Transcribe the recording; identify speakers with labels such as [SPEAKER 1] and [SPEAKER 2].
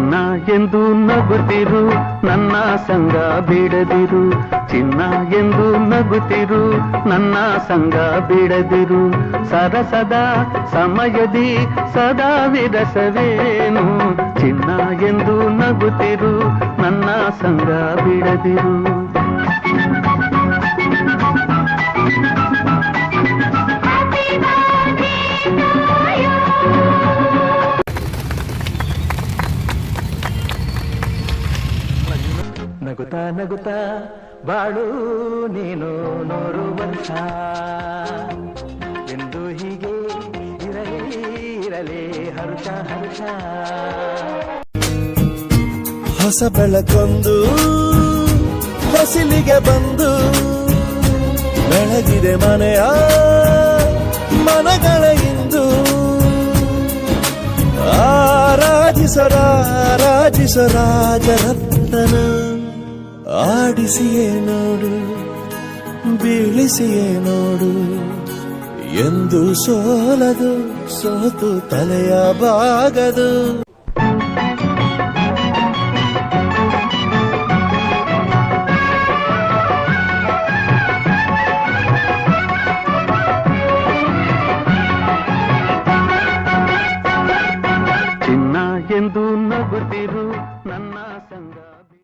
[SPEAKER 1] ಚಿನ್ನ ಎಂದು ನಗುತ್ತಿರು, ನನ್ನ ಸಂಗ ಬಿಡದಿರು. ಚಿನ್ನ ಎಂದು ನಗುತ್ತಿರು, ನನ್ನ ಸಂಗ ಬಿಡದಿರು. ಸರಸದ ಸಮಯದಿ ಸದಾ ವಿರಸವೇನು. ಚಿನ್ನ ಎಂದು ನಗುತ್ತಿರು, ನನ್ನ ಸಂಗ ಬಿಡದಿರು. ನಗುತ್ತಾ ನಗುತ್ತಾ ಬಾಳು ನೀನು 100 ವರ್ಷ ಎಂದು ಹೀಗೆ ಇರಲಿ ಇರಲಿ ಹರ್ಷ ಹರ್ಷ.
[SPEAKER 2] ಹೊಸ ಬೆಳಕೊಂದು ಹೊಸಿಲಿಗೆ ಬಂದು ಬೆಳಗಿದೆ ಮನೆಯ ಮನಗಳ ಇಂದು. ರಾಜರತ್ನ ಆಡಿಸಿಯೇ ನೋಡು, ಬೀಳಿಸಿಯೇ ನೋಡು. ಎಂದು ಸೋಲದು, ಸೋತು ತಲೆಯ ಬಾಗದು.